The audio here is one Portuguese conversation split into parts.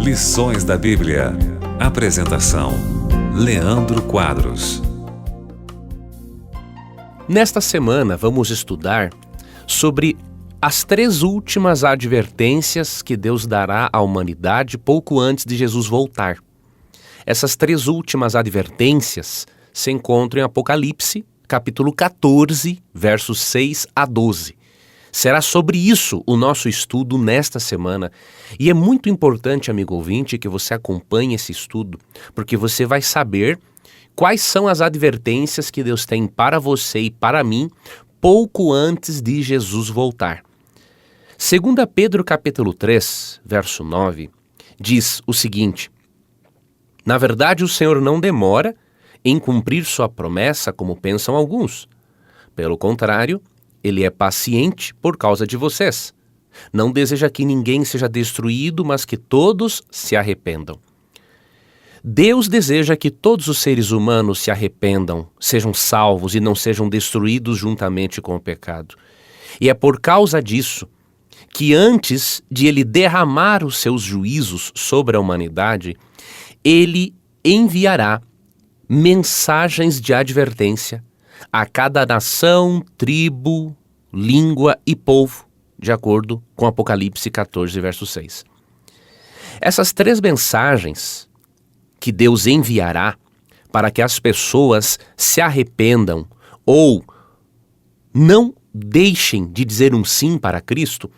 Lições da Bíblia. Apresentação: Leandro Quadros. Nesta semana vamos estudar sobre as 3 últimas advertências que Deus dará à humanidade pouco antes de Jesus voltar. Essas 3 últimas advertências se encontram em Apocalipse, capítulo 14, versos 6 a 12. Será sobre isso o nosso estudo nesta semana. E é muito importante, amigo ouvinte, que você acompanhe esse estudo, porque você vai saber quais são as advertências que Deus tem para você e para mim pouco antes de Jesus voltar. 2 Pedro capítulo 3, verso 9, diz o seguinte: Na verdade, o Senhor não demora em cumprir sua promessa, como pensam alguns. Pelo contrário, Ele é paciente por causa de vocês. Não deseja que ninguém seja destruído, mas que todos se arrependam. Deus deseja que todos os seres humanos se arrependam, sejam salvos e não sejam destruídos juntamente com o pecado. E é por causa disso que antes de Ele derramar os seus juízos sobre a humanidade, Ele enviará mensagens de advertência a cada nação, tribo, língua e povo, de acordo com Apocalipse 14, verso 6. Essas 3 mensagens que Deus enviará para que as pessoas se arrependam ou não deixem de dizer um sim para Cristo,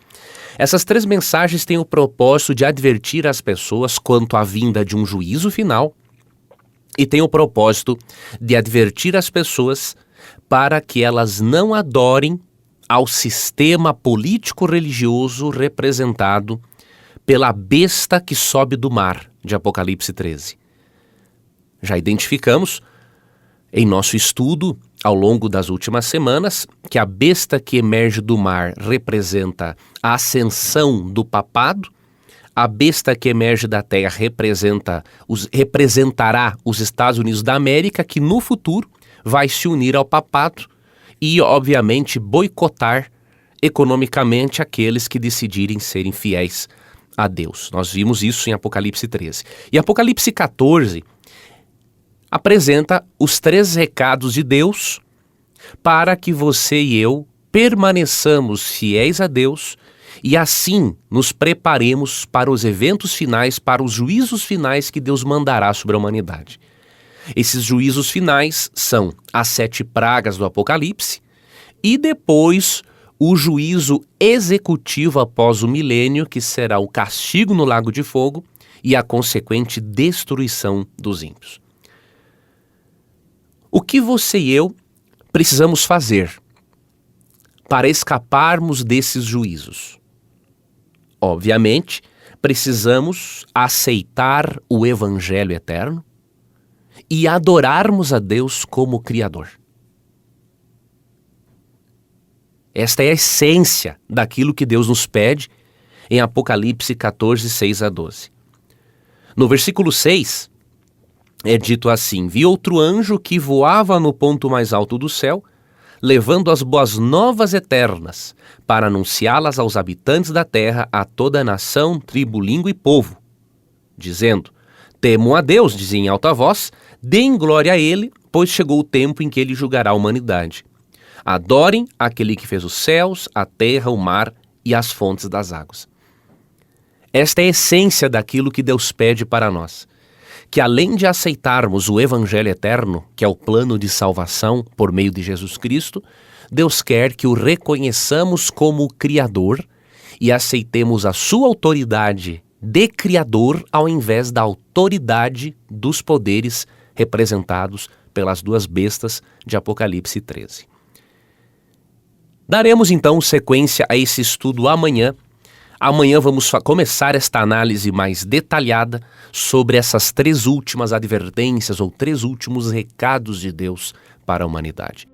essas 3 mensagens têm o propósito de advertir as pessoas quanto à vinda de um juízo final e têm o propósito de advertir as pessoas para que elas não adorem ao sistema político-religioso representado pela besta que sobe do mar, de Apocalipse 13. Já identificamos em nosso estudo, ao longo das últimas semanas, que a besta que emerge do mar representa a ascensão do papado, a besta que emerge da terra representará os Estados Unidos da América, que no futuro vai se unir ao papado e, obviamente, boicotar economicamente aqueles que decidirem serem fiéis a Deus. Nós vimos isso em Apocalipse 13. E Apocalipse 14 apresenta os 3 recados de Deus para que você e eu permaneçamos fiéis a Deus e assim nos preparemos para os eventos finais, para os juízos finais que Deus mandará sobre a humanidade. Esses juízos finais são as 7 pragas do Apocalipse e depois o juízo executivo após o milênio, que será o castigo no lago de fogo e a consequente destruição dos ímpios. O que você e eu precisamos fazer para escaparmos desses juízos? Obviamente, precisamos aceitar o Evangelho eterno e adorarmos a Deus como Criador. Esta é a essência daquilo que Deus nos pede em Apocalipse 14, 6 a 12. No versículo 6, é dito assim: Vi outro anjo que voava no ponto mais alto do céu, levando as boas novas eternas, para anunciá-las aos habitantes da terra, a toda nação, tribo, língua e povo, dizendo: Temam a Deus, dizia em alta voz, deem glória a Ele, pois chegou o tempo em que Ele julgará a humanidade. Adorem aquele que fez os céus, a terra, o mar e as fontes das águas. Esta é a essência daquilo que Deus pede para nós, que além de aceitarmos o Evangelho eterno, que é o plano de salvação por meio de Jesus Cristo, Deus quer que o reconheçamos como Criador e aceitemos a sua autoridade de Criador ao invés da autoridade dos poderes representados pelas 2 bestas de Apocalipse 13. Daremos então sequência a esse estudo amanhã. Amanhã vamos começar esta análise mais detalhada sobre essas 3 últimas advertências ou 3 últimos recados de Deus para a humanidade.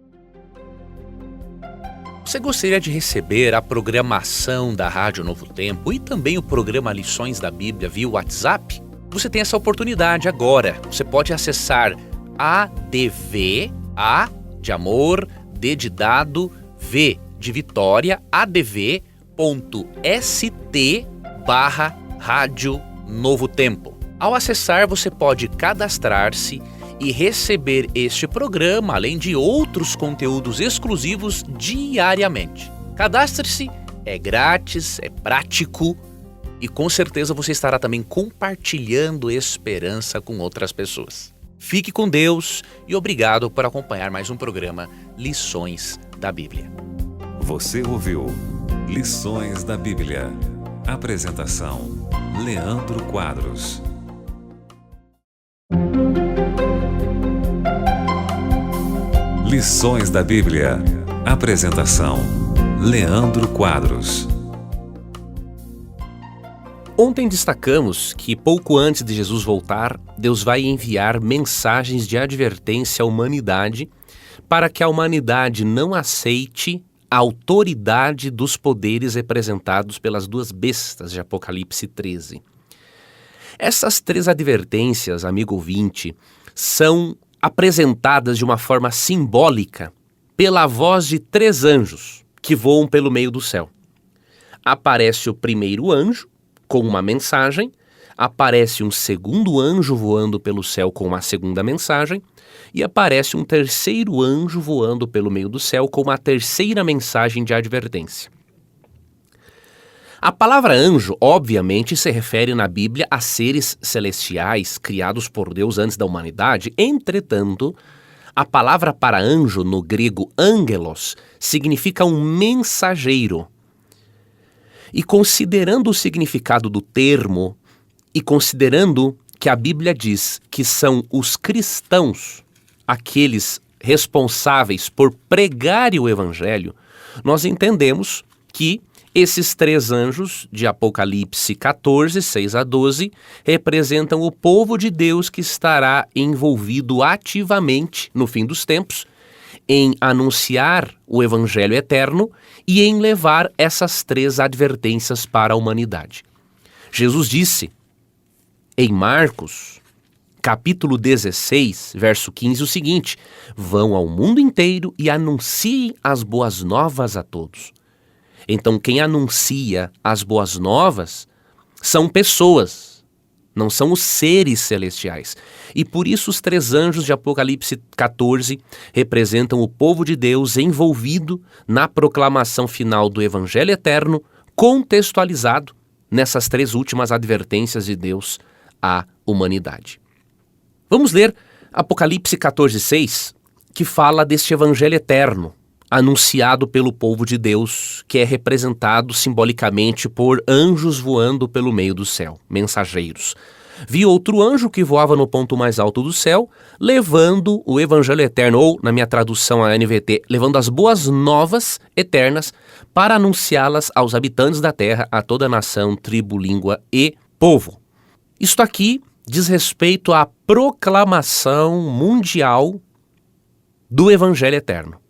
Você gostaria de receber a programação da Rádio Novo Tempo e também o programa Lições da Bíblia via WhatsApp? Você tem essa oportunidade agora. Você pode acessar ADV, A de amor, D de dado, V de Vitória, adv.st/Rádio Novo Tempo. Ao acessar, você pode cadastrar-se e receber este programa, além de outros conteúdos exclusivos diariamente. Cadastre-se, é grátis, é prático e com certeza você estará também compartilhando esperança com outras pessoas. Fique com Deus e obrigado por acompanhar mais um programa Lições da Bíblia. Você ouviu Lições da Bíblia. Apresentação: Leandro Quadros. Lições da Bíblia. Apresentação: Leandro Quadros. Ontem destacamos que pouco antes de Jesus voltar, Deus vai enviar mensagens de advertência à humanidade para que a humanidade não aceite a autoridade dos poderes representados pelas duas bestas de Apocalipse 13. Essas três advertências, amigo ouvinte, são apresentadas de uma forma simbólica pela voz de três anjos que voam pelo meio do céu. Aparece o primeiro anjo com uma mensagem, aparece um segundo anjo voando pelo céu com uma segunda mensagem e aparece um terceiro anjo voando pelo meio do céu com uma terceira mensagem de advertência. A palavra anjo, obviamente, se refere na Bíblia a seres celestiais criados por Deus antes da humanidade. Entretanto, a palavra para anjo, no grego angelos, significa um mensageiro. E considerando o significado do termo e considerando que a Bíblia diz que são os cristãos aqueles responsáveis por pregarem o Evangelho, nós entendemos que esses três anjos de Apocalipse 14, 6 a 12, representam o povo de Deus que estará envolvido ativamente no fim dos tempos em anunciar o Evangelho eterno e em levar essas três advertências para a humanidade. Jesus disse em Marcos, capítulo 16, verso 15, o seguinte: vão ao mundo inteiro e anunciem as boas novas a todos. Então, quem anuncia as boas novas são pessoas, não são os seres celestiais. E por isso os três anjos de Apocalipse 14 representam o povo de Deus envolvido na proclamação final do Evangelho eterno, contextualizado nessas três últimas advertências de Deus à humanidade. Vamos ler Apocalipse 14, 6, que fala deste Evangelho eterno, anunciado pelo povo de Deus, que é representado simbolicamente por anjos voando pelo meio do céu, mensageiros. Vi outro anjo que voava no ponto mais alto do céu, levando o Evangelho eterno, ou, na minha tradução a NVT, levando as boas novas eternas para anunciá-las aos habitantes da terra, a toda nação, tribo, língua e povo. Isto aqui diz respeito à proclamação mundial do Evangelho eterno.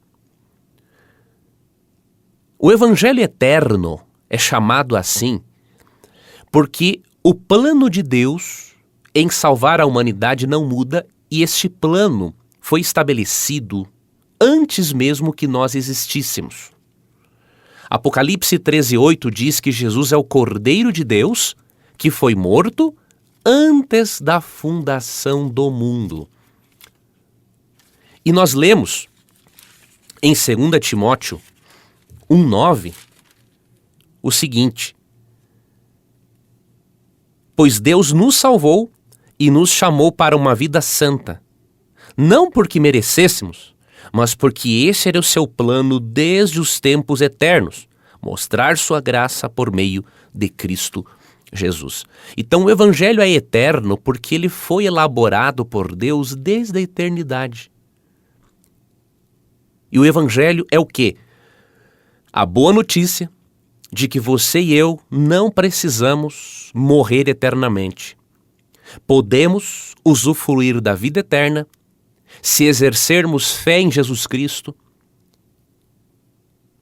O Evangelho eterno é chamado assim porque o plano de Deus em salvar a humanidade não muda e este plano foi estabelecido antes mesmo que nós existíssemos. Apocalipse 13:8 diz que Jesus é o Cordeiro de Deus que foi morto antes da fundação do mundo. E nós lemos em 2 Timóteo 1:9, o seguinte: pois Deus nos salvou e nos chamou para uma vida santa, não porque merecêssemos, mas porque esse era o seu plano desde os tempos eternos, mostrar sua graça por meio de Cristo Jesus. Então o Evangelho é eterno porque ele foi elaborado por Deus desde a eternidade. E o Evangelho é o quê? A boa notícia de que você e eu não precisamos morrer eternamente. Podemos usufruir da vida eterna se exercermos fé em Jesus Cristo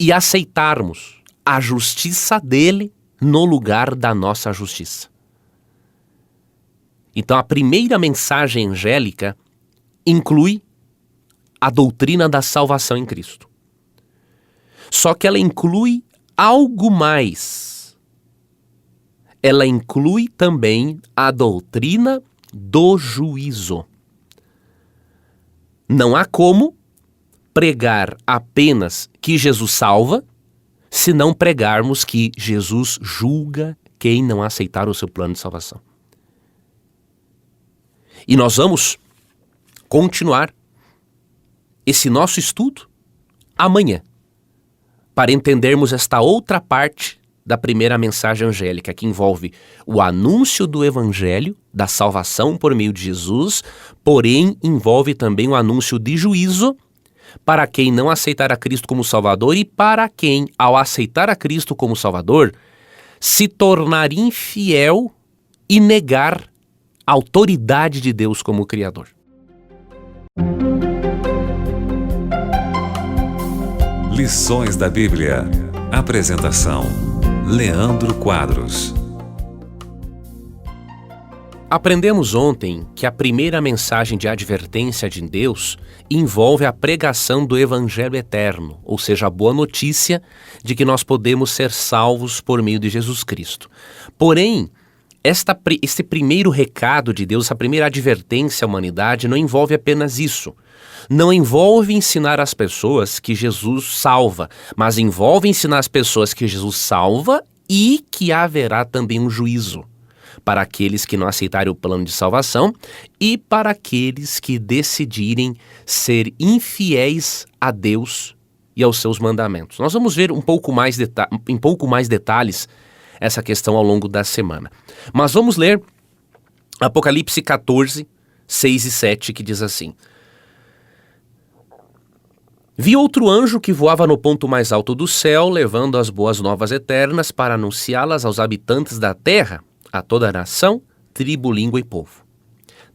e aceitarmos a justiça dele no lugar da nossa justiça. Então a primeira mensagem angélica inclui a doutrina da salvação em Cristo. Só que ela inclui algo mais. ela inclui também a doutrina do juízo. Não há como pregar apenas que Jesus salva, se não pregarmos que Jesus julga quem não aceitar o seu plano de salvação. E nós vamos continuar esse nosso estudo amanhã, para entendermos esta outra parte da primeira mensagem angélica, que envolve o anúncio do evangelho, da salvação por meio de Jesus, porém envolve também o anúncio de juízo para quem não aceitar a Cristo como Salvador e para quem, ao aceitar a Cristo como Salvador, se tornar infiel e negar a autoridade de Deus como Criador. Lições da Bíblia. Apresentação: Leandro Quadros. Aprendemos ontem que a primeira mensagem de advertência de Deus envolve a pregação do Evangelho eterno, ou seja, a boa notícia de que nós podemos ser salvos por meio de Jesus Cristo. Porém, esse primeiro recado de Deus, essa primeira advertência à humanidade não envolve apenas isso. Não envolve ensinar as pessoas que Jesus salva, mas envolve ensinar as pessoas que Jesus salva e que haverá também um juízo para aqueles que não aceitarem o plano de salvação e para aqueles que decidirem ser infiéis a Deus e aos seus mandamentos. Nós vamos ver em pouco mais detalhes essa questão ao longo da semana. Mas vamos ler Apocalipse 14, 6 e 7, que diz assim: Vi outro anjo que voava no ponto mais alto do céu, levando as boas novas eternas para anunciá-las aos habitantes da terra, a toda nação, tribo, língua e povo.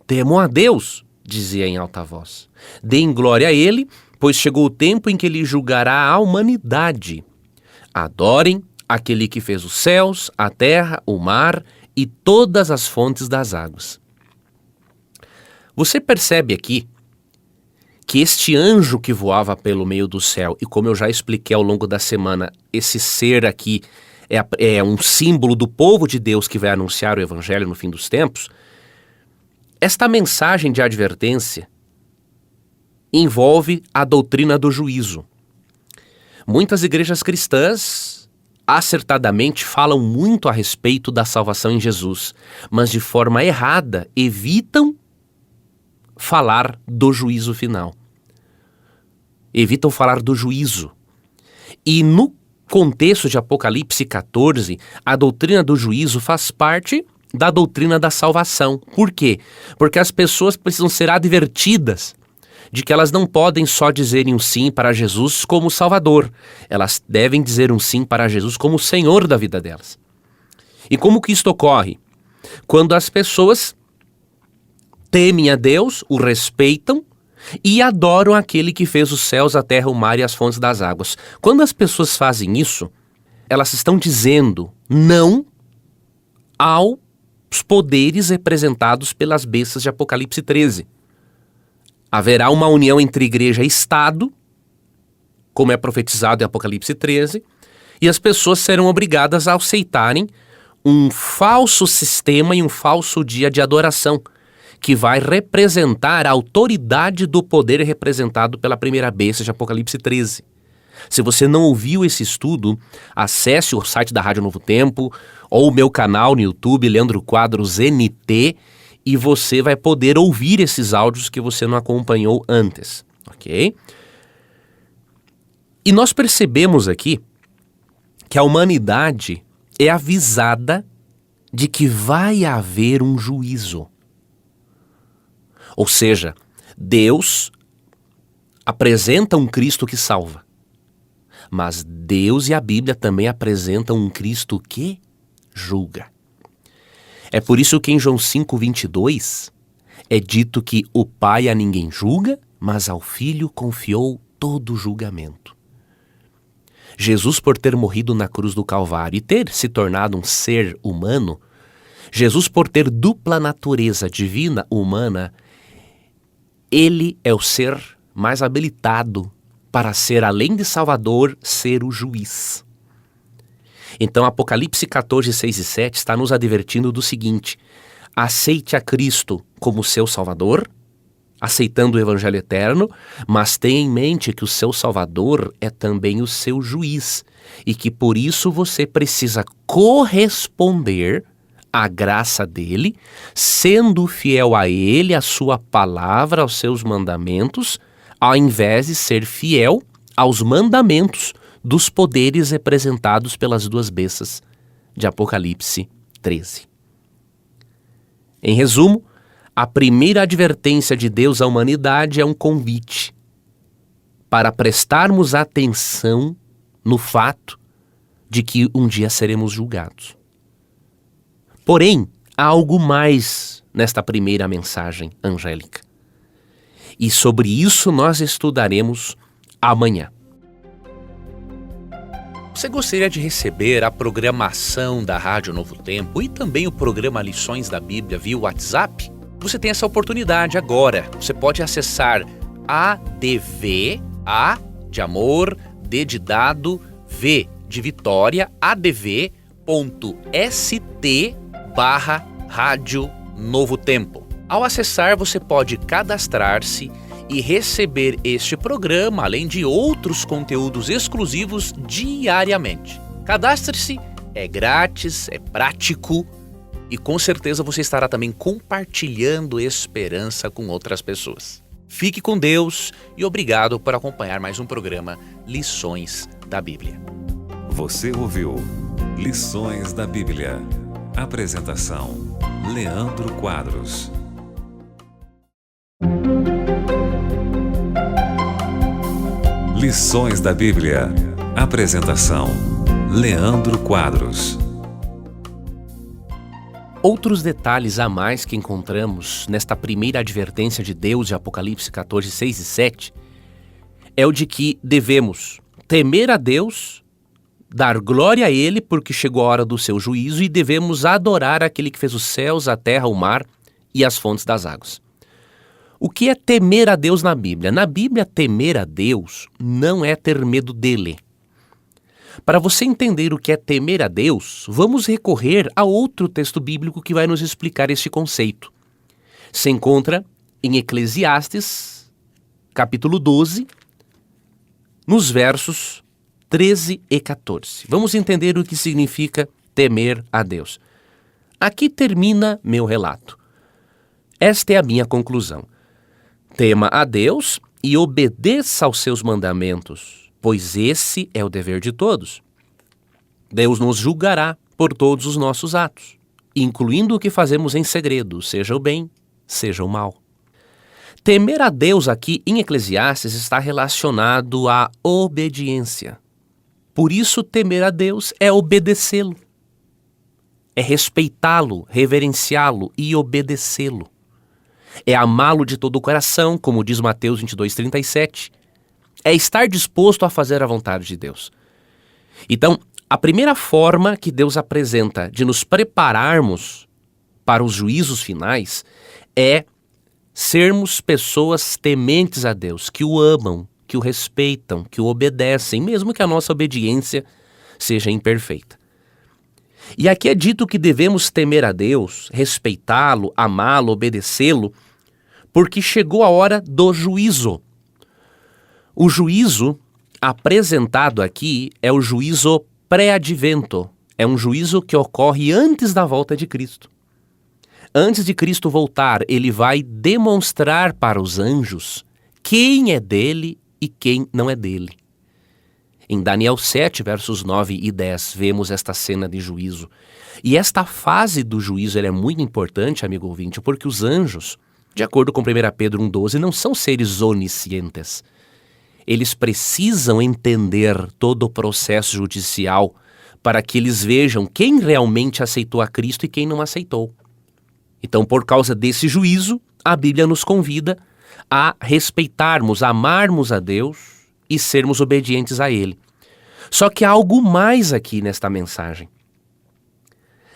Temam a Deus, dizia em alta voz. Deem glória a Ele, pois chegou o tempo em que Ele julgará a humanidade. Adorem aquele que fez os céus, a terra, o mar e todas as fontes das águas. Você percebe aqui que este anjo que voava pelo meio do céu, e como eu já expliquei ao longo da semana, esse ser aqui é um símbolo do povo de Deus que vai anunciar o evangelho no fim dos tempos. Esta mensagem de advertência envolve a doutrina do juízo. Muitas igrejas cristãs acertadamente falam muito a respeito da salvação em Jesus, mas de forma errada evitam falar do juízo final. Evitam falar do juízo. E no contexto de Apocalipse 14, a doutrina do juízo faz parte da doutrina da salvação. Por quê? Porque as pessoas precisam ser advertidas de que elas não podem só dizerem um sim para Jesus como Salvador. Elas devem dizer um sim para Jesus como Senhor da vida delas. E como que isto ocorre? Quando as pessoas temem a Deus, o respeitam e adoram aquele que fez os céus, a terra, o mar e as fontes das águas. Quando as pessoas fazem isso, elas estão dizendo não aos poderes representados pelas bestas de Apocalipse 13. Haverá uma união entre igreja e Estado, como é profetizado em Apocalipse 13, e as pessoas serão obrigadas a aceitarem um falso sistema e um falso dia de adoração, que vai representar a autoridade do poder representado pela primeira besta de Apocalipse 13. Se você não ouviu esse estudo, acesse o site da Rádio Novo Tempo ou o meu canal no YouTube, Leandro Quadros NT, e você vai poder ouvir esses áudios que você não acompanhou antes, ok? E nós percebemos aqui que a humanidade é avisada de que vai haver um juízo. Ou seja, Deus apresenta um Cristo que salva, mas Deus e a Bíblia também apresentam um Cristo que julga. É por isso que em João 5:22 é dito que o Pai a ninguém julga, mas ao Filho confiou todo o julgamento. Jesus, por ter morrido na cruz do Calvário e ter se tornado um ser humano, Jesus, por ter dupla natureza divina e humana, ele é o ser mais habilitado para ser, além de Salvador, ser o juiz. Então Apocalipse 14, 6 e 7 está nos advertindo do seguinte: aceite a Cristo como seu Salvador, aceitando o Evangelho eterno, mas tenha em mente que o seu Salvador é também o seu juiz e que por isso você precisa corresponder à graça dele, sendo fiel a ele, à sua palavra, aos seus mandamentos, ao invés de ser fiel aos mandamentos dos poderes representados pelas duas bestas de Apocalipse 13. Em resumo, a primeira advertência de Deus à humanidade é um convite para prestarmos atenção no fato de que um dia seremos julgados. Porém, há algo mais nesta primeira mensagem angélica. E sobre isso nós estudaremos amanhã. Você gostaria de receber a programação da Rádio Novo Tempo e também o programa Lições da Bíblia via WhatsApp? Você tem essa oportunidade agora. Você pode acessar ADV, A de amor, D de dado, V de Vitória, adv.st/Rádio Novo Tempo. Ao acessar, você pode cadastrar-se e receber este programa, além de outros conteúdos exclusivos diariamente. Cadastre-se, é grátis, é prático e com certeza você estará também compartilhando esperança com outras pessoas. Fique com Deus e obrigado por acompanhar mais um programa Lições da Bíblia. Você ouviu Lições da Bíblia. Apresentação: Leandro Quadros. Lições da Bíblia. Apresentação: Leandro Quadros. Outros detalhes a mais que encontramos nesta primeira advertência de Deus de Apocalipse 14, 6 e 7 é o de que devemos temer a Deus, dar glória a Ele porque chegou a hora do seu juízo e devemos adorar aquele que fez os céus, a terra, o mar e as fontes das águas. O que é temer a Deus na Bíblia? Na Bíblia, temer a Deus não é ter medo dele. Para você entender o que é temer a Deus, vamos recorrer a outro texto bíblico que vai nos explicar este conceito. Se encontra em Eclesiastes, capítulo 12, nos versos 13 e 14. Vamos entender o que significa temer a Deus. Aqui termina meu relato. Esta é a minha conclusão. Tema a Deus e obedeça aos seus mandamentos, pois esse é o dever de todos. Deus nos julgará por todos os nossos atos, incluindo o que fazemos em segredo, seja o bem, seja o mal. Temer a Deus aqui em Eclesiastes está relacionado à obediência. Por isso, temer a Deus é obedecê-lo. É respeitá-lo, reverenciá-lo e obedecê-lo. É amá-lo de todo o coração, como diz Mateus 22:37. É estar disposto a fazer a vontade de Deus. Então, a primeira forma que Deus apresenta de nos prepararmos para os juízos finais é sermos pessoas tementes a Deus, que o amam, que o respeitam, que o obedecem, mesmo que a nossa obediência seja imperfeita. E aqui é dito que devemos temer a Deus, respeitá-lo, amá-lo, obedecê-lo, porque chegou a hora do juízo. O juízo apresentado aqui é o juízo pré-advento, é um juízo que ocorre antes da volta de Cristo. Antes de Cristo voltar, ele vai demonstrar para os anjos quem é dele e quem não é dele. Em Daniel 7, versos 9 e 10, vemos esta cena de juízo. E esta fase do juízo ela é muito importante, amigo ouvinte, porque os anjos, de acordo com 1 Pedro 1,12, não são seres oniscientes. Eles precisam entender todo o processo judicial para que eles vejam quem realmente aceitou a Cristo e quem não aceitou. Então, por causa desse juízo, a Bíblia nos convida a respeitarmos, amarmos a Deus e sermos obedientes a Ele. Só que há algo mais aqui nesta mensagem.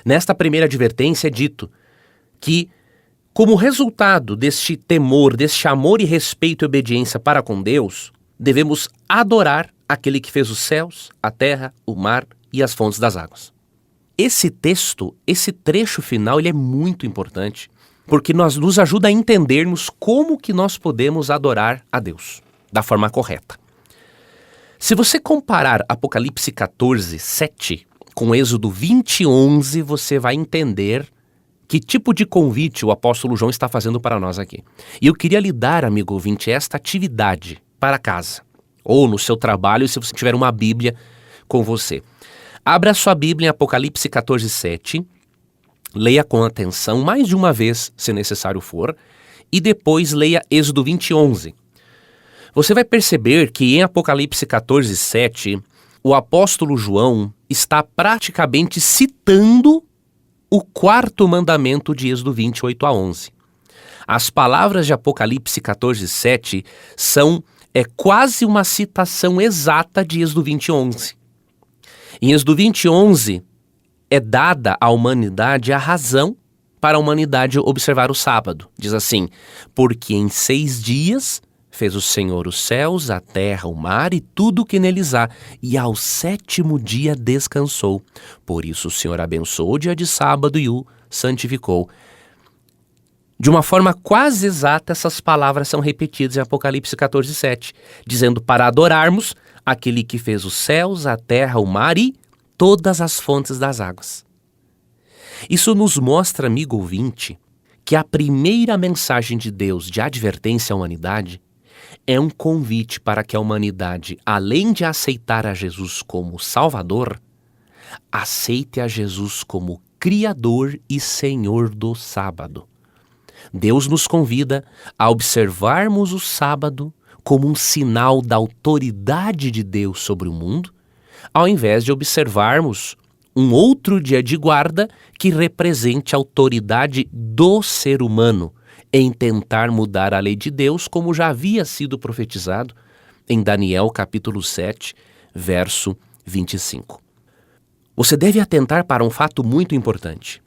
Nesta primeira advertência é dito que, como resultado deste temor, deste amor e respeito e obediência para com Deus, devemos adorar aquele que fez os céus, a terra, o mar e as fontes das águas. Esse texto, esse trecho final, ele é muito importante, porque nos ajuda a entendermos como que nós podemos adorar a Deus da forma correta. Se você comparar Apocalipse 14, 7 com Êxodo 20, 11, você vai entender que tipo de convite o apóstolo João está fazendo para nós aqui. E eu queria lhe dar, amigo ouvinte, esta atividade para casa, ou no seu trabalho, se você tiver uma Bíblia com você. Abra a sua Bíblia em Apocalipse 14, 7, leia com atenção, mais de uma vez, se necessário for, e depois leia Êxodo 20, 11. Você vai perceber que em Apocalipse 14, 7, o apóstolo João está praticamente citando o quarto mandamento de Êxodo 28 a 11. As palavras de Apocalipse 14, 7 são quase uma citação exata de Êxodo 20, 11. Em Êxodo 20, 11, é dada à humanidade a razão para a humanidade observar o sábado. Diz assim: porque em 6 dias fez o Senhor os céus, a terra, o mar e tudo o que neles há, e ao 7º dia descansou. Por isso o Senhor abençoou o dia de sábado e o santificou. De uma forma quase exata, essas palavras são repetidas em Apocalipse 14, 7, dizendo para adorarmos aquele que fez os céus, a terra, o mar e todas as fontes das águas. Isso nos mostra, amigo ouvinte, que a primeira mensagem de Deus de advertência à humanidade é um convite para que a humanidade, além de aceitar a Jesus como Salvador, aceite a Jesus como Criador e Senhor do sábado. Deus nos convida a observarmos o sábado como um sinal da autoridade de Deus sobre o mundo, ao invés de observarmos um outro dia de guarda que represente a autoridade do ser humano em tentar mudar a lei de Deus, como já havia sido profetizado em Daniel capítulo 7, verso 25. Você deve atentar para um fato muito importante.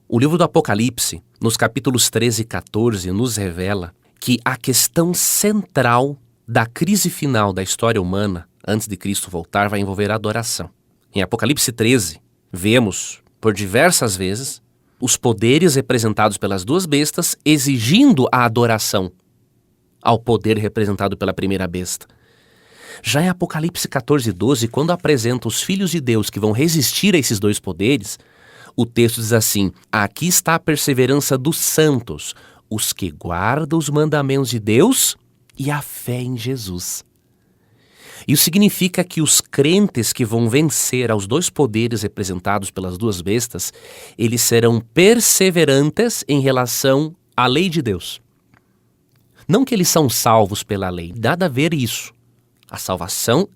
O livro do Apocalipse, nos capítulos 13 e 14, nos revela que a questão central da crise final da história humana, antes de Cristo voltar, vai envolver a adoração. Em Apocalipse 13, vemos, por diversas vezes, os poderes representados pelas duas bestas exigindo a adoração ao poder representado pela primeira besta. Já em Apocalipse 14, 12, quando apresenta os filhos de Deus que vão resistir a esses dois poderes, o texto diz assim: aqui está a perseverança dos santos, os que guardam os mandamentos de Deus e a fé em Jesus. Isso significa que os crentes que vão vencer aos dois poderes representados pelas duas bestas, eles serão perseverantes em relação à lei de Deus. Não que eles são salvos pela lei, nada a ver isso. A salvação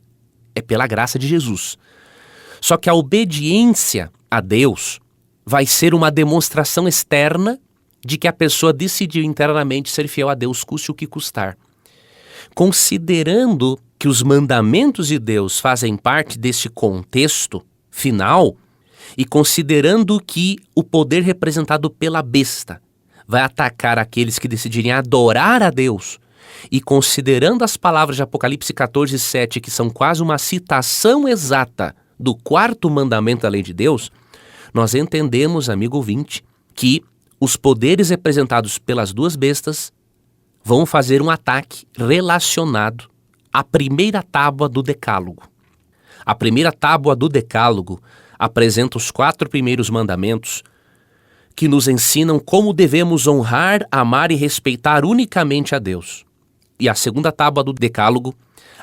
é pela graça de Jesus. Só que a obediência a Deus vai ser uma demonstração externa de que a pessoa decidiu internamente ser fiel a Deus, custe o que custar. Considerando que os mandamentos de Deus fazem parte desse contexto final, e considerando que o poder representado pela besta vai atacar aqueles que decidirem adorar a Deus, e considerando as palavras de Apocalipse 14, 7, que são quase uma citação exata do quarto mandamento da lei de Deus, nós entendemos, amigo ouvinte, que os poderes representados pelas duas bestas vão fazer um ataque relacionado à primeira tábua do Decálogo. A primeira tábua do Decálogo apresenta os 4 primeiros mandamentos que nos ensinam como devemos honrar, amar e respeitar unicamente a Deus. E a segunda tábua do Decálogo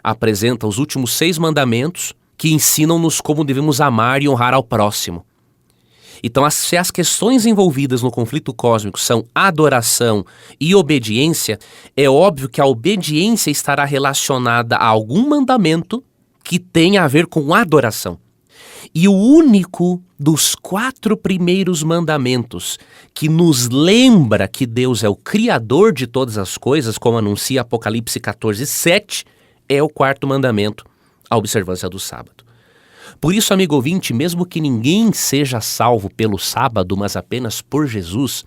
apresenta os últimos 6 mandamentos que ensinam-nos como devemos amar e honrar ao próximo. Então, se as questões envolvidas no conflito cósmico são adoração e obediência, é óbvio que a obediência estará relacionada a algum mandamento que tenha a ver com adoração. E o único dos 4 primeiros mandamentos que nos lembra que Deus é o Criador de todas as coisas, como anuncia Apocalipse 14, 7, é o 4º mandamento, a observância do sábado. Por isso, amigo ouvinte, mesmo que ninguém seja salvo pelo sábado, mas apenas por Jesus,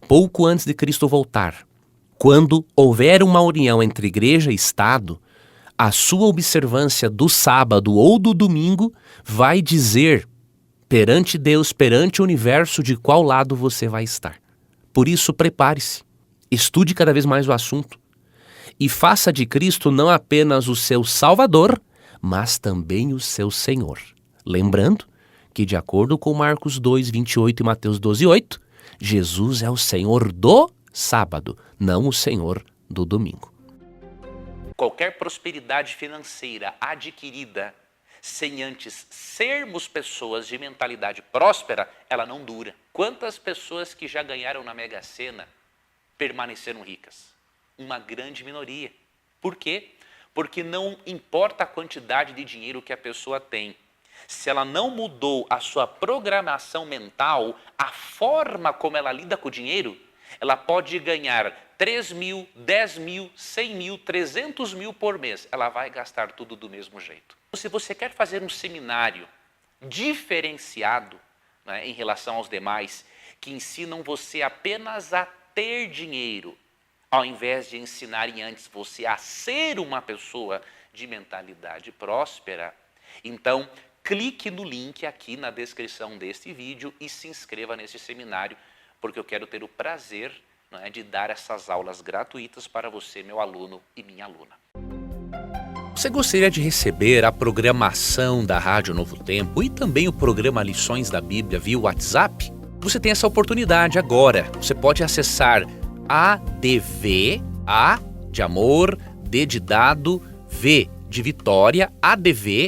pouco antes de Cristo voltar, quando houver uma união entre igreja e Estado, a sua observância do sábado ou do domingo vai dizer perante Deus, perante o universo, de qual lado você vai estar. Por isso, prepare-se, estude cada vez mais o assunto e faça de Cristo não apenas o seu Salvador, mas também o seu Senhor. Lembrando que, de acordo com Marcos 2, 28 e Mateus 12, 8, Jesus é o Senhor do sábado, não o Senhor do domingo. Qualquer prosperidade financeira adquirida sem antes sermos pessoas de mentalidade próspera, ela não dura. Quantas pessoas que já ganharam na Mega Sena permaneceram ricas? Uma grande minoria. Por quê? Porque não importa a quantidade de dinheiro que a pessoa tem. Se ela não mudou a sua programação mental, a forma como ela lida com o dinheiro, ela pode ganhar 3 mil, 10 mil, 100 mil, 300 mil por mês. Ela vai gastar tudo do mesmo jeito. Se você quer fazer um seminário diferenciado, né, em relação aos demais, que ensinam você apenas a ter dinheiro, ao invés de ensinarem antes você a ser uma pessoa de mentalidade próspera, então clique no link aqui na descrição deste vídeo e se inscreva nesse seminário, porque eu quero ter o prazer, né, de dar essas aulas gratuitas para você, meu aluno e minha aluna. Você gostaria de receber a programação da Rádio Novo Tempo e também o programa Lições da Bíblia via WhatsApp? Você tem essa oportunidade agora. Você pode acessar ADV, A de amor, D de dado, V de Vitória, adv.st/Rádio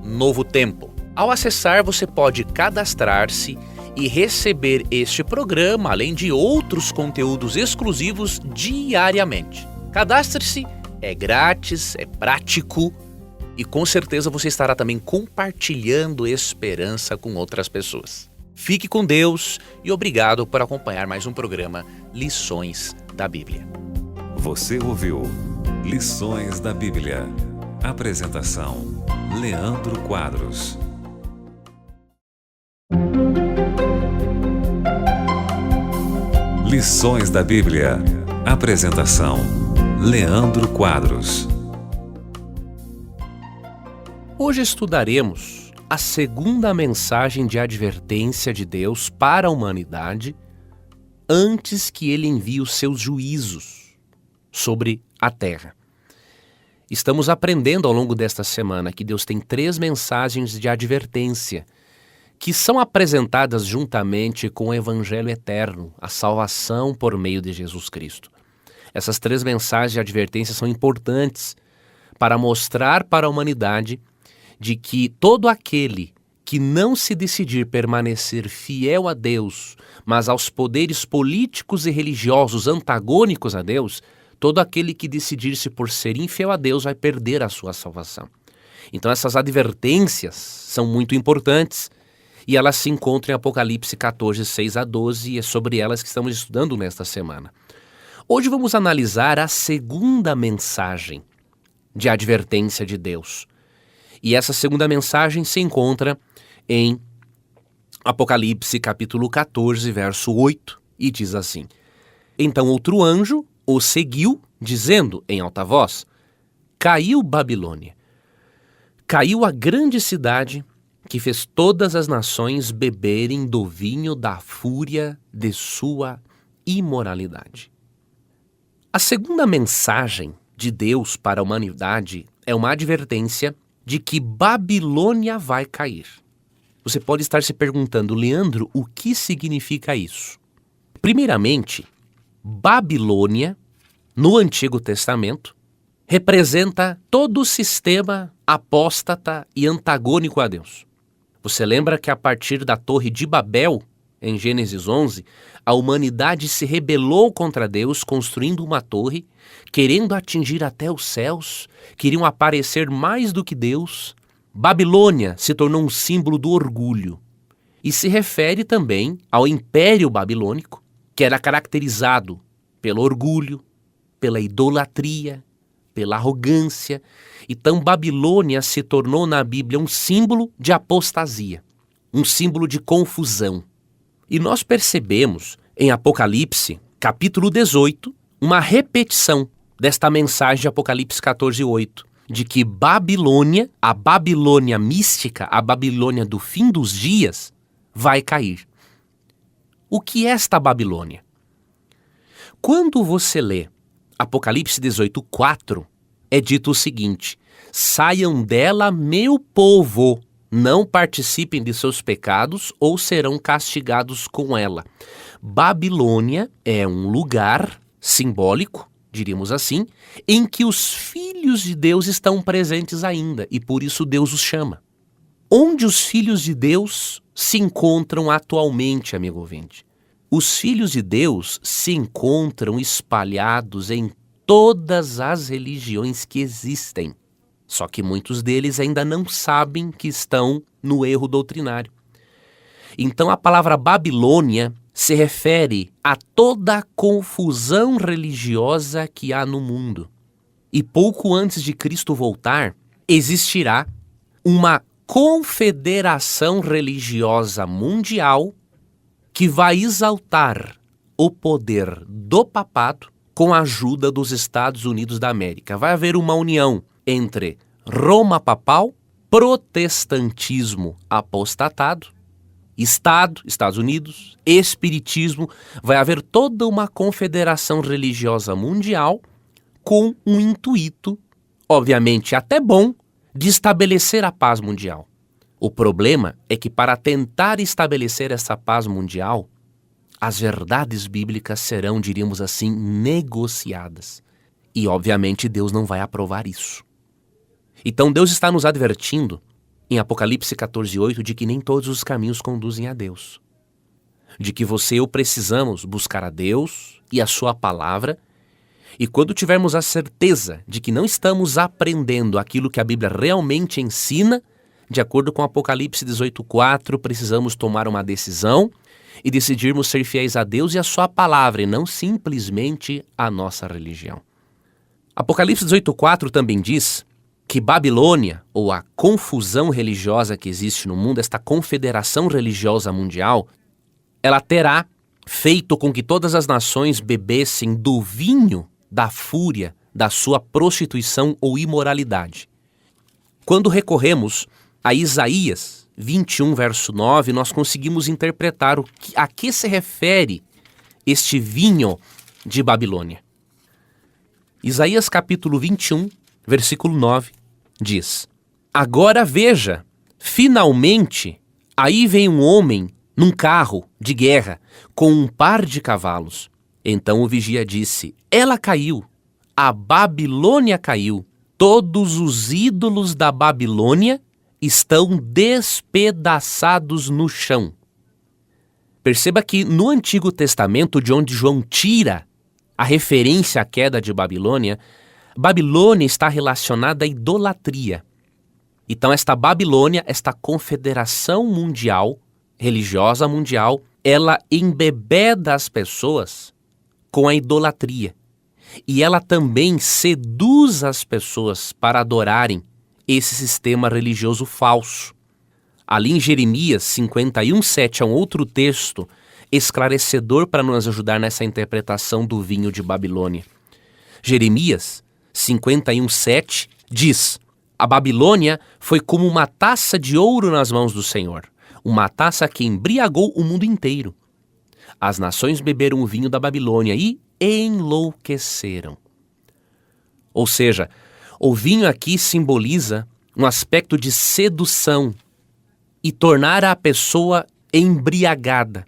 Novo Tempo. Ao acessar, você pode cadastrar-se e receber este programa, além de outros conteúdos exclusivos diariamente. Cadastre-se, é grátis, é prático e com certeza você estará também compartilhando esperança com outras pessoas. Fique com Deus e obrigado por acompanhar mais um programa Lições da Bíblia. Você ouviu Lições da Bíblia. Apresentação: Leandro Quadros. Lições da Bíblia. Apresentação: Leandro Quadros. Hoje estudaremos a segunda mensagem de advertência de Deus para a humanidade antes que ele envie os seus juízos sobre a terra. Estamos aprendendo ao longo desta semana que Deus tem 3 mensagens de advertência que são apresentadas juntamente com o Evangelho eterno, a salvação por meio de Jesus Cristo. Essas 3 mensagens de advertência são importantes para mostrar para a humanidade de que todo aquele que não se decidir permanecer fiel a Deus, mas aos poderes políticos e religiosos antagônicos a Deus, todo aquele que decidir-se por ser infiel a Deus vai perder a sua salvação. Então essas advertências são muito importantes e elas se encontram em Apocalipse 14, 6 a 12 e é sobre elas que estamos estudando nesta semana. Hoje vamos analisar a segunda mensagem de advertência de Deus. E essa segunda mensagem se encontra em Apocalipse capítulo 14, verso 8, e diz assim: Então outro anjo o seguiu, dizendo em alta voz: Caiu Babilônia, caiu a grande cidade que fez todas as nações beberem do vinho da fúria de sua imoralidade. A segunda mensagem de Deus para a humanidade é uma advertência de que Babilônia vai cair. Você pode estar se perguntando, Leandro, o que significa isso? Primeiramente, Babilônia, no Antigo Testamento, representa todo o sistema apóstata e antagônico a Deus. Você lembra que a partir da Torre de Babel, em Gênesis 11, a humanidade se rebelou contra Deus, construindo uma torre, querendo atingir até os céus, queriam aparecer mais do que Deus. Babilônia se tornou um símbolo do orgulho e se refere também ao Império Babilônico, que era caracterizado pelo orgulho, pela idolatria, pela arrogância. Então Babilônia se tornou na Bíblia um símbolo de apostasia, um símbolo de confusão. E nós percebemos em Apocalipse, capítulo 18, uma repetição desta mensagem de Apocalipse 14:8, de que Babilônia, a Babilônia mística, a Babilônia do fim dos dias, vai cair. O que é esta Babilônia? Quando você lê Apocalipse 18:4, é dito o seguinte: saiam dela, meu povo, não participem de seus pecados ou serão castigados com ela. Babilônia é um lugar simbólico, diríamos assim, em que os filhos de Deus estão presentes ainda e por isso Deus os chama. Onde os filhos de Deus se encontram atualmente, amigo ouvinte? Os filhos de Deus se encontram espalhados em todas as religiões que existem. Só que muitos deles ainda não sabem que estão no erro doutrinário. Então a palavra Babilônia se refere a toda a confusão religiosa que há no mundo. E pouco antes de Cristo voltar, existirá uma confederação religiosa mundial que vai exaltar o poder do papado com a ajuda dos Estados Unidos da América. Vai haver uma união entre Roma papal, protestantismo apostatado, Estado, Estados Unidos, espiritismo. Vai haver toda uma confederação religiosa mundial com um intuito, obviamente até bom, de estabelecer a paz mundial. O problema é que para tentar estabelecer essa paz mundial, as verdades bíblicas serão, diríamos assim, negociadas. E obviamente Deus não vai aprovar isso. Então Deus está nos advertindo em Apocalipse 14:8 de que nem todos os caminhos conduzem a Deus. De que você e eu precisamos buscar a Deus e a sua palavra, e quando tivermos a certeza de que não estamos aprendendo aquilo que a Bíblia realmente ensina, de acordo com Apocalipse 18:4, precisamos tomar uma decisão e decidirmos ser fiéis a Deus e a sua palavra, e não simplesmente a nossa religião. Apocalipse 18:4 também diz que Babilônia, ou a confusão religiosa que existe no mundo, esta confederação religiosa mundial, ela terá feito com que todas as nações bebessem do vinho da fúria da sua prostituição ou imoralidade. Quando recorremos a Isaías 21, verso 9, nós conseguimos interpretar a que se refere este vinho de Babilônia. Isaías capítulo 21, versículo 9, diz: agora veja, finalmente, aí vem um homem num carro de guerra com um par de cavalos. Então o vigia disse: ela caiu, a Babilônia caiu, todos os ídolos da Babilônia estão despedaçados no chão. Perceba que no Antigo Testamento, de onde João tira a referência à queda de Babilônia, Babilônia está relacionada à idolatria. Então esta Babilônia, esta confederação mundial, religiosa mundial, ela embebeda as pessoas com a idolatria. E ela também seduz as pessoas para adorarem esse sistema religioso falso. Ali em Jeremias 51:7 é um outro texto esclarecedor para nos ajudar nessa interpretação do vinho de Babilônia. Jeremias 51:7 diz: a Babilônia foi como uma taça de ouro nas mãos do Senhor, uma taça que embriagou o mundo inteiro. As nações beberam o vinho da Babilônia e enlouqueceram. Ou seja, o vinho aqui simboliza um aspecto de sedução e tornar a pessoa embriagada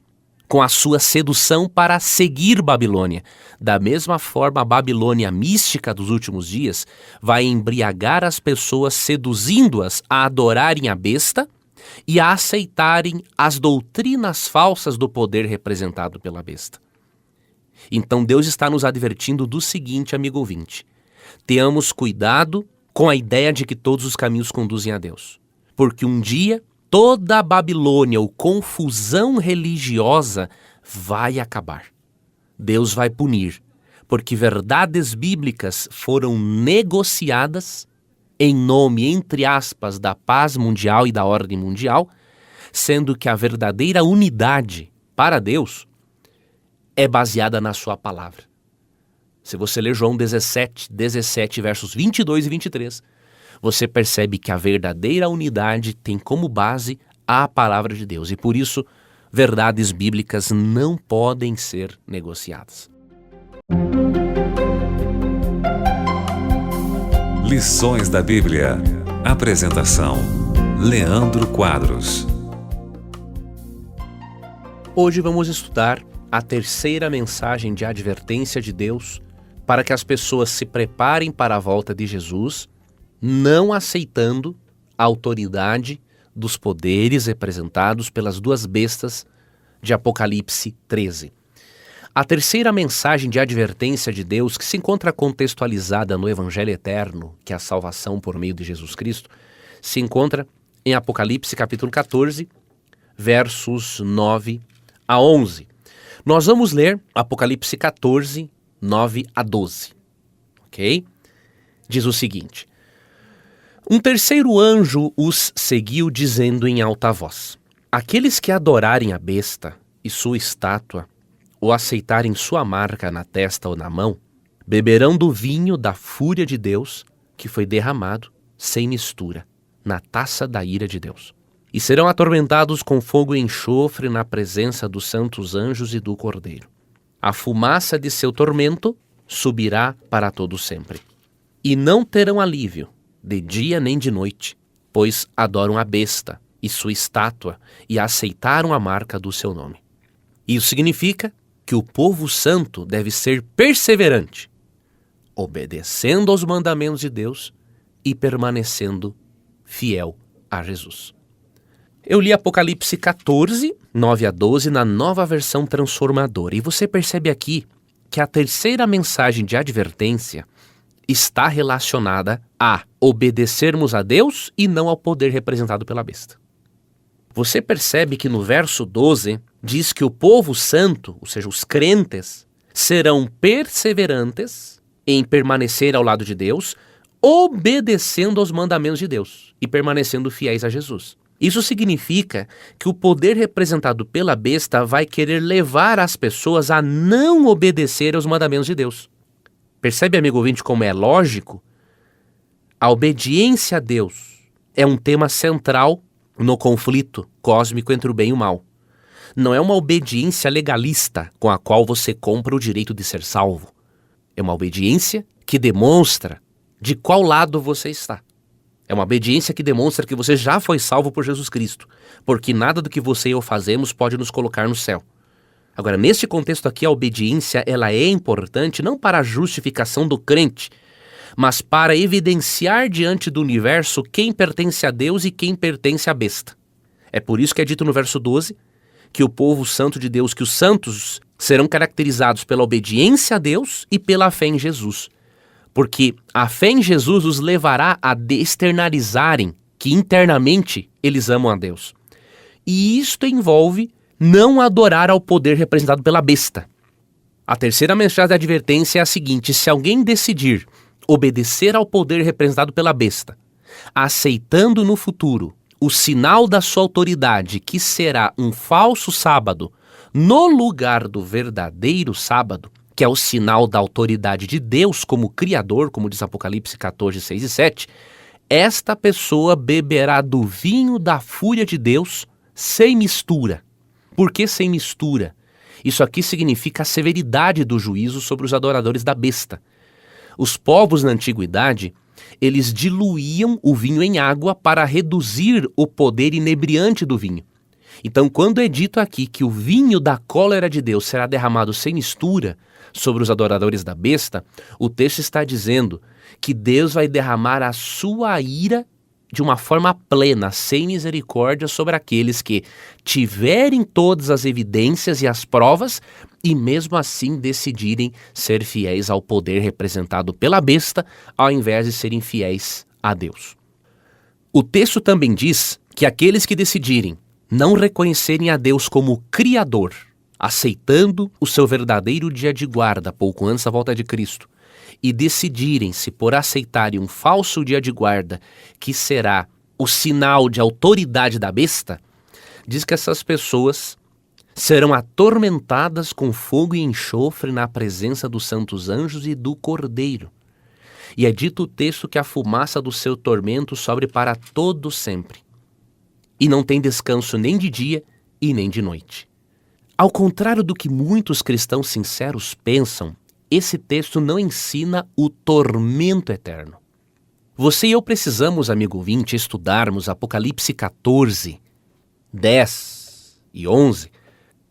com a sua sedução para seguir Babilônia. Da mesma forma, a Babilônia mística dos últimos dias vai embriagar as pessoas, seduzindo-as a adorarem a besta e a aceitarem as doutrinas falsas do poder representado pela besta. Então Deus está nos advertindo do seguinte, amigo ouvinte: tenhamos cuidado com a ideia de que todos os caminhos conduzem a Deus. Porque um dia toda a Babilônia ou confusão religiosa vai acabar. Deus vai punir, porque verdades bíblicas foram negociadas em nome, entre aspas, da paz mundial e da ordem mundial, sendo que a verdadeira unidade para Deus é baseada na sua palavra. Se você ler João 17, versos 22 e 23, você percebe que a verdadeira unidade tem como base a palavra de Deus. E por isso, verdades bíblicas não podem ser negociadas. Lições da Bíblia. Apresentação: Leandro Quadros. Hoje vamos estudar a terceira mensagem de advertência de Deus para que as pessoas se preparem para a volta de Jesus, não aceitando a autoridade dos poderes representados pelas duas bestas de Apocalipse 13. A terceira mensagem de advertência de Deus, que se encontra contextualizada no Evangelho Eterno, que é a salvação por meio de Jesus Cristo, se encontra em Apocalipse capítulo 14, versos 9 a 11. Nós vamos ler Apocalipse 14, 9 a 12. Ok? Diz o seguinte: Um terceiro anjo os seguiu, dizendo em alta voz: Aqueles que adorarem a besta e sua estátua, ou aceitarem sua marca na testa ou na mão, beberão do vinho da fúria de Deus, que foi derramado, sem mistura, na taça da ira de Deus. E serão atormentados com fogo e enxofre na presença dos santos anjos e do Cordeiro. A fumaça de seu tormento subirá para todo sempre. E não terão alívio, de dia nem de noite, pois adoram a besta e sua estátua e aceitaram a marca do seu nome. Isso significa que o povo santo deve ser perseverante, obedecendo aos mandamentos de Deus e permanecendo fiel a Jesus. Eu li Apocalipse 14, 9 a 12 na Nova Versão Transformadora, e você percebe aqui que a terceira mensagem de advertência está relacionada a obedecermos a Deus e não ao poder representado pela besta. Você percebe que no verso 12 diz que o povo santo, ou seja, os crentes, serão perseverantes em permanecer ao lado de Deus, obedecendo aos mandamentos de Deus e permanecendo fiéis a Jesus. Isso significa que o poder representado pela besta vai querer levar as pessoas a não obedecer aos mandamentos de Deus. Percebe, amigo ouvinte, como é lógico? A obediência a Deus é um tema central no conflito cósmico entre o bem e o mal. Não é uma obediência legalista com a qual você compra o direito de ser salvo. É uma obediência que demonstra de qual lado você está. É uma obediência que demonstra que você já foi salvo por Jesus Cristo, porque nada do que você e eu fazemos pode nos colocar no céu. Agora, neste contexto aqui, a obediência ela é importante não para a justificação do crente, mas para evidenciar diante do universo quem pertence a Deus e quem pertence à besta. É por isso que é dito no verso 12 que o povo santo de Deus, que os santos serão caracterizados pela obediência a Deus e pela fé em Jesus. Porque a fé em Jesus os levará a externalizarem que internamente eles amam a Deus. E isto envolve não adorar ao poder representado pela besta. A terceira mensagem da advertência é a seguinte: se alguém decidir obedecer ao poder representado pela besta, aceitando no futuro o sinal da sua autoridade, que será um falso sábado, no lugar do verdadeiro sábado, que é o sinal da autoridade de Deus como Criador, como diz Apocalipse 14, 6 e 7, esta pessoa beberá do vinho da fúria de Deus sem mistura. Por que sem mistura? Isso aqui significa a severidade do juízo sobre os adoradores da besta. Os povos na antiguidade, eles diluíam o vinho em água para reduzir o poder inebriante do vinho. Então, quando é dito aqui que o vinho da cólera de Deus será derramado sem mistura sobre os adoradores da besta, o texto está dizendo que Deus vai derramar a sua ira de uma forma plena, sem misericórdia, sobre aqueles que tiverem todas as evidências e as provas e mesmo assim decidirem ser fiéis ao poder representado pela besta, ao invés de serem fiéis a Deus. O texto também diz que aqueles que decidirem não reconhecerem a Deus como Criador, aceitando o seu verdadeiro dia de guarda pouco antes da volta de Cristo, e decidirem-se por aceitarem um falso dia de guarda, que será o sinal de autoridade da besta, diz que essas pessoas serão atormentadas com fogo e enxofre na presença dos santos anjos e do Cordeiro. E é dito o texto que a fumaça do seu tormento sobe para todo sempre. E não tem descanso nem de dia e nem de noite. Ao contrário do que muitos cristãos sinceros pensam, esse texto não ensina o tormento eterno. Você e eu precisamos, amigo ouvinte, estudarmos Apocalipse 14, 10 e 11,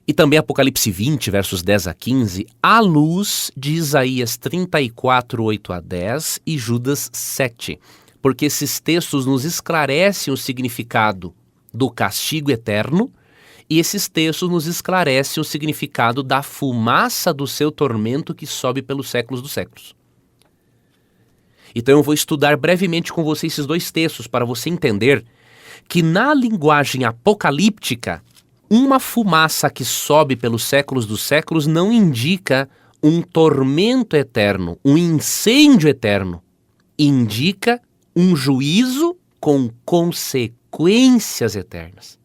e também Apocalipse 20, versos 10 a 15, à luz de Isaías 34, 8 a 10 e Judas 7, porque esses textos nos esclarecem o significado do castigo eterno e esses textos nos esclarecem o significado da fumaça do seu tormento que sobe pelos séculos dos séculos. Então eu vou estudar brevemente com você esses dois textos para você entender que na linguagem apocalíptica, uma fumaça que sobe pelos séculos dos séculos não indica um tormento eterno, um incêndio eterno. Indica um juízo com consequências eternas.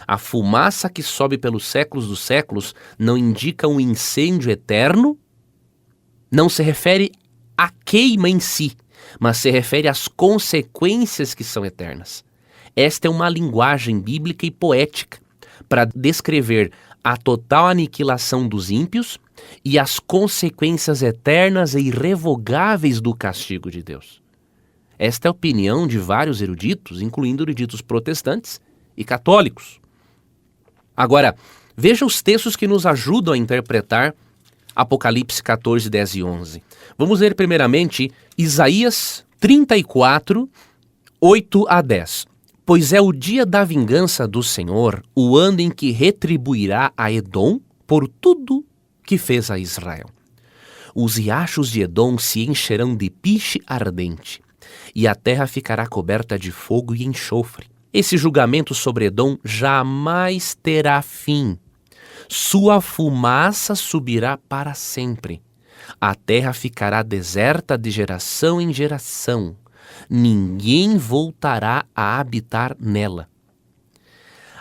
A fumaça que sobe pelos séculos dos séculos não indica um incêndio eterno, não se refere à queima em si, mas se refere às consequências que são eternas. Esta é uma linguagem bíblica e poética para descrever a total aniquilação dos ímpios e as consequências eternas e irrevogáveis do castigo de Deus. Esta é a opinião de vários eruditos, incluindo eruditos protestantes e católicos. Agora, veja os textos que nos ajudam a interpretar Apocalipse 14, 10 e 11. Vamos ler primeiramente Isaías 34, 8 a 10. Pois é o dia da vingança do Senhor, o ano em que retribuirá a Edom por tudo que fez a Israel. Os riachos de Edom se encherão de piche ardente, e a terra ficará coberta de fogo e enxofre. Esse julgamento sobre Edom jamais terá fim. Sua fumaça subirá para sempre. A terra ficará deserta de geração em geração. Ninguém voltará a habitar nela.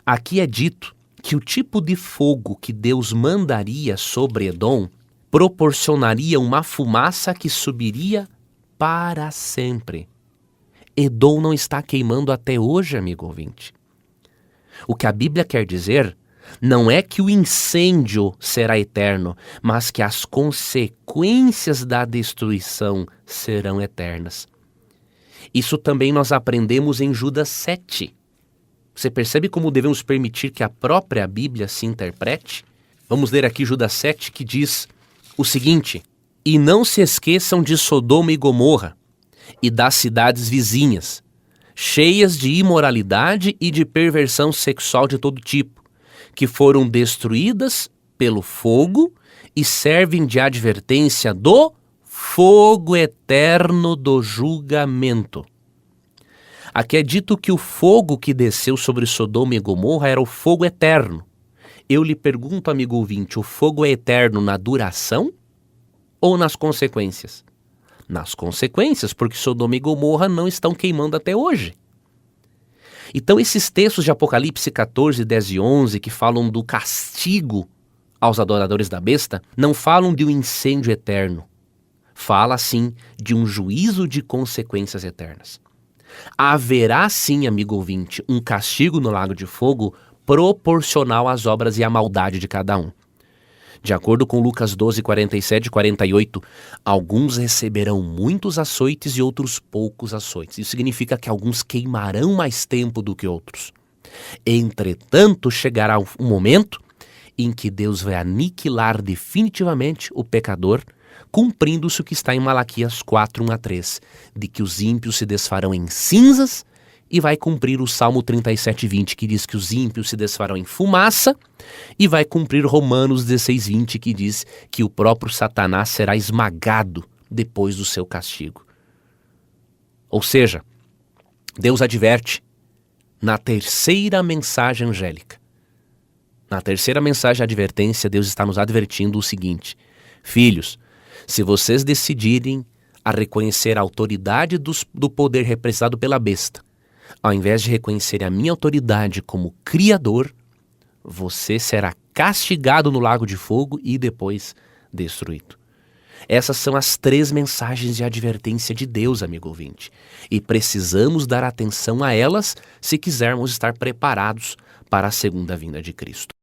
Aqui é dito que o tipo de fogo que Deus mandaria sobre Edom proporcionaria uma fumaça que subiria para sempre. Edom não está queimando até hoje, amigo ouvinte. O que a Bíblia quer dizer não é que o incêndio será eterno, mas que as consequências da destruição serão eternas. Isso também nós aprendemos em Judas 7. Você percebe como devemos permitir que a própria Bíblia se interprete? Vamos ler aqui Judas 7, que diz o seguinte: E não se esqueçam de Sodoma e Gomorra, e das cidades vizinhas, cheias de imoralidade e de perversão sexual de todo tipo, que foram destruídas pelo fogo e servem de advertência do fogo eterno do julgamento. Aqui é dito que o fogo que desceu sobre Sodoma e Gomorra era o fogo eterno. Eu lhe pergunto, amigo ouvinte, o fogo é eterno na duração ou nas consequências? Nas consequências, porque Sodoma e Gomorra não estão queimando até hoje. Então esses textos de Apocalipse 14, 10 e 11, que falam do castigo aos adoradores da besta, não falam de um incêndio eterno. Fala, sim, de um juízo de consequências eternas. Haverá, sim, amigo ouvinte, um castigo no lago de fogo proporcional às obras e à maldade de cada um. De acordo com Lucas 12, 47 e 48, alguns receberão muitos açoites e outros poucos açoites. Isso significa que alguns queimarão mais tempo do que outros. Entretanto, chegará um momento em que Deus vai aniquilar definitivamente o pecador, cumprindo-se o que está em Malaquias 4, 1 a 3, de que os ímpios se desfarão em cinzas, e vai cumprir o Salmo 37, 20, que diz que os ímpios se desfarão em fumaça, e vai cumprir Romanos 16, 20, que diz que o próprio Satanás será esmagado depois do seu castigo. Ou seja, Deus adverte na terceira mensagem angélica. Na terceira mensagem de advertência, Deus está nos advertindo o seguinte: filhos, se vocês decidirem a reconhecer a autoridade do poder representado pela besta, ao invés de reconhecer a minha autoridade como Criador, você será castigado no lago de fogo e depois destruído. Essas são as 3 mensagens de advertência de Deus, amigo ouvinte, e precisamos dar atenção a elas se quisermos estar preparados para a segunda vinda de Cristo.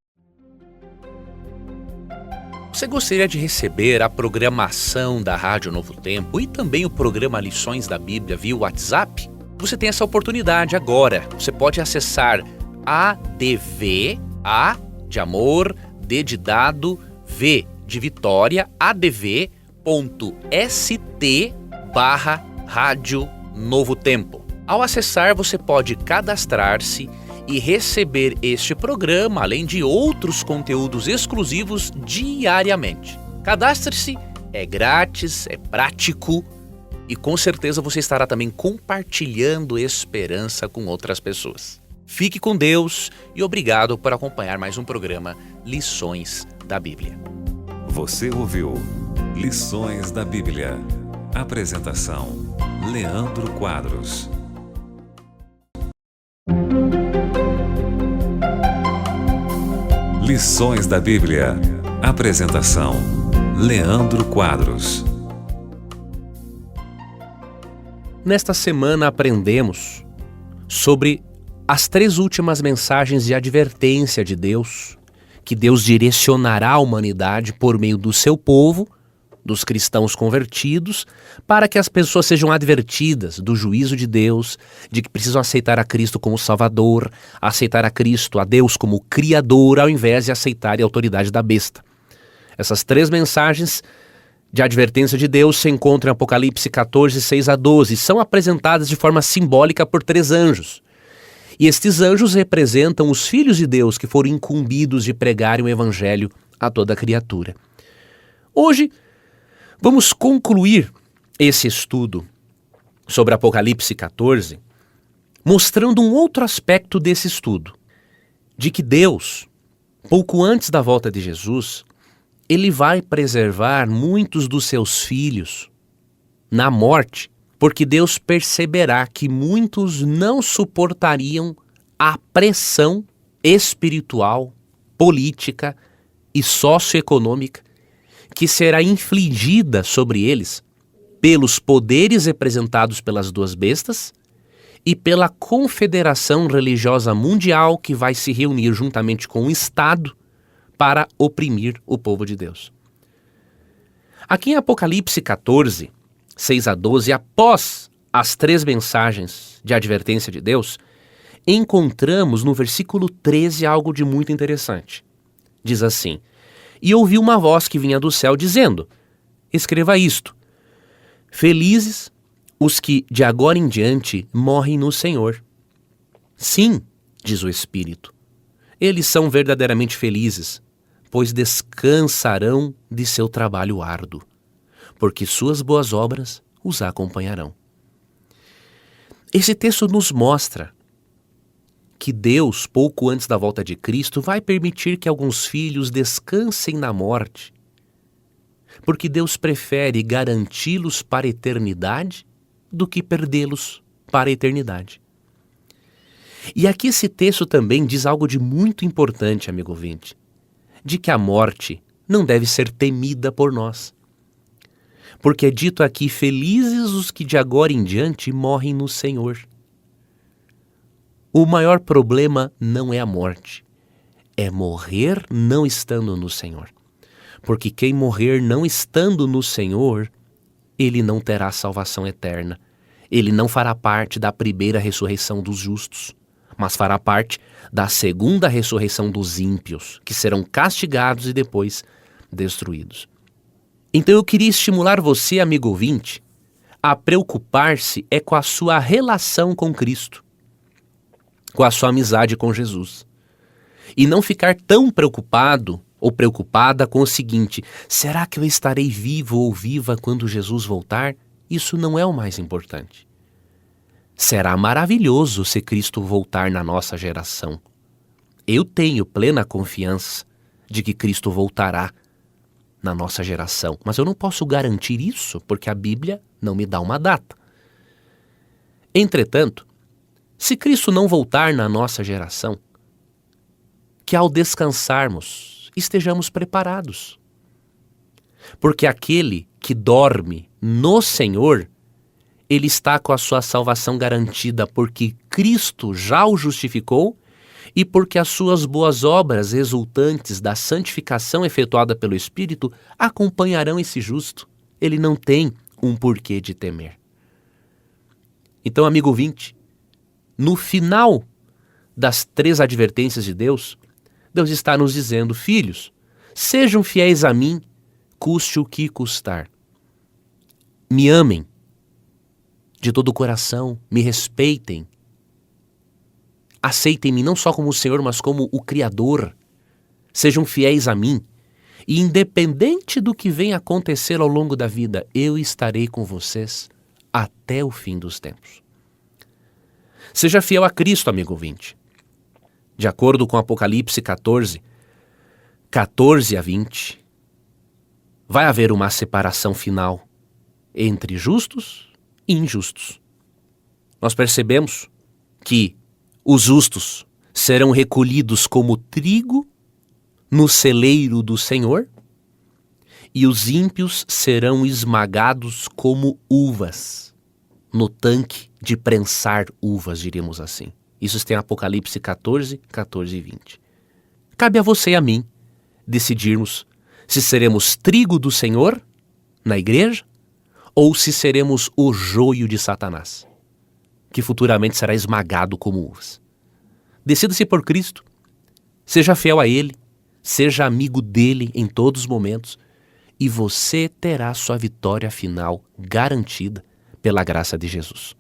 Você gostaria de receber a programação da Rádio Novo Tempo e também o programa Lições da Bíblia via WhatsApp? Você tem essa oportunidade agora. Você pode acessar ADV, A de amor, D de dado, V de Vitória, adv.st/Rádio Novo Tempo. Ao acessar, você pode cadastrar-se e receber este programa, além de outros conteúdos exclusivos diariamente. Cadastre-se, é grátis, é prático e com certeza você estará também compartilhando esperança com outras pessoas. Fique com Deus e obrigado por acompanhar mais um programa Lições da Bíblia. Você ouviu Lições da Bíblia. Apresentação: Leandro Quadros. Lições da Bíblia. Apresentação: Leandro Quadros. Nesta semana aprendemos sobre as 3 últimas mensagens de advertência de Deus, que Deus direcionará a humanidade por meio do seu povo, dos cristãos convertidos, para que as pessoas sejam advertidas do juízo de Deus, de que precisam aceitar a Cristo como Salvador, aceitar a Cristo, a Deus como Criador, ao invés de aceitar a autoridade da besta. Essas 3 mensagens de advertência de Deus se encontram em Apocalipse 14, 6 a 12, são apresentadas de forma simbólica por 3 anjos. E estes anjos representam os filhos de Deus que foram incumbidos de pregarem o evangelho a toda criatura. Hoje, vamos concluir esse estudo sobre Apocalipse 14, mostrando um outro aspecto desse estudo, de que Deus, pouco antes da volta de Jesus, Ele vai preservar muitos dos seus filhos na morte, porque Deus perceberá que muitos não suportariam a pressão espiritual, política e socioeconômica que será infligida sobre eles pelos poderes representados pelas 2 bestas e pela Confederação Religiosa Mundial que vai se reunir juntamente com o Estado para oprimir o povo de Deus. Aqui em Apocalipse 14, 6 a 12, após as 3 mensagens de advertência de Deus, encontramos no versículo 13 algo de muito interessante. Diz assim: "E ouvi uma voz que vinha do céu dizendo, escreva isto, felizes os que de agora em diante morrem no Senhor. Sim, diz o Espírito, eles são verdadeiramente felizes, pois descansarão de seu trabalho árduo, porque suas boas obras os acompanharão." Esse texto nos mostra que Deus, pouco antes da volta de Cristo, vai permitir que alguns filhos descansem na morte, porque Deus prefere garanti-los para a eternidade do que perdê-los para a eternidade. E aqui esse texto também diz algo de muito importante, amigo ouvinte, de que a morte não deve ser temida por nós. Porque é dito aqui, felizes os que de agora em diante morrem no Senhor. O maior problema não é a morte, é morrer não estando no Senhor. Porque quem morrer não estando no Senhor, ele não terá salvação eterna. Ele não fará parte da primeira ressurreição dos justos, mas fará parte da segunda ressurreição dos ímpios, que serão castigados e depois destruídos. Então eu queria estimular você, amigo ouvinte, a preocupar-se com a sua relação com Cristo, com a sua amizade com Jesus. E não ficar tão preocupado ou preocupada com o seguinte: será que eu estarei vivo ou viva quando Jesus voltar? Isso não é o mais importante. Será maravilhoso se Cristo voltar na nossa geração. Eu tenho plena confiança de que Cristo voltará na nossa geração, mas eu não posso garantir isso porque a Bíblia não me dá uma data. Entretanto, se Cristo não voltar na nossa geração, que ao descansarmos estejamos preparados. Porque aquele que dorme no Senhor, ele está com a sua salvação garantida, porque Cristo já o justificou e porque as suas boas obras resultantes da santificação efetuada pelo Espírito acompanharão esse justo. Ele não tem um porquê de temer. Então, amigo ouvinte, no final das 3 advertências de Deus, Deus está nos dizendo: filhos, sejam fiéis a mim, custe o que custar. Me amem de todo o coração, me respeitem. Aceitem-me não só como o Senhor, mas como o Criador. Sejam fiéis a mim. E independente do que venha acontecer ao longo da vida, eu estarei com vocês até o fim dos tempos. Seja fiel a Cristo, amigo ouvinte. De acordo com Apocalipse 14, 14 a 20, vai haver uma separação final entre justos e injustos. Nós percebemos que os justos serão recolhidos como trigo no celeiro do Senhor e os ímpios serão esmagados como uvas no tanque de prensar uvas, diríamos assim. Isso está em Apocalipse 14, 14 e 20. Cabe a você e a mim decidirmos se seremos trigo do Senhor na igreja ou se seremos o joio de Satanás, que futuramente será esmagado como uvas. Decida-se por Cristo, seja fiel a Ele, seja amigo dele em todos os momentos e você terá sua vitória final garantida pela graça de Jesus.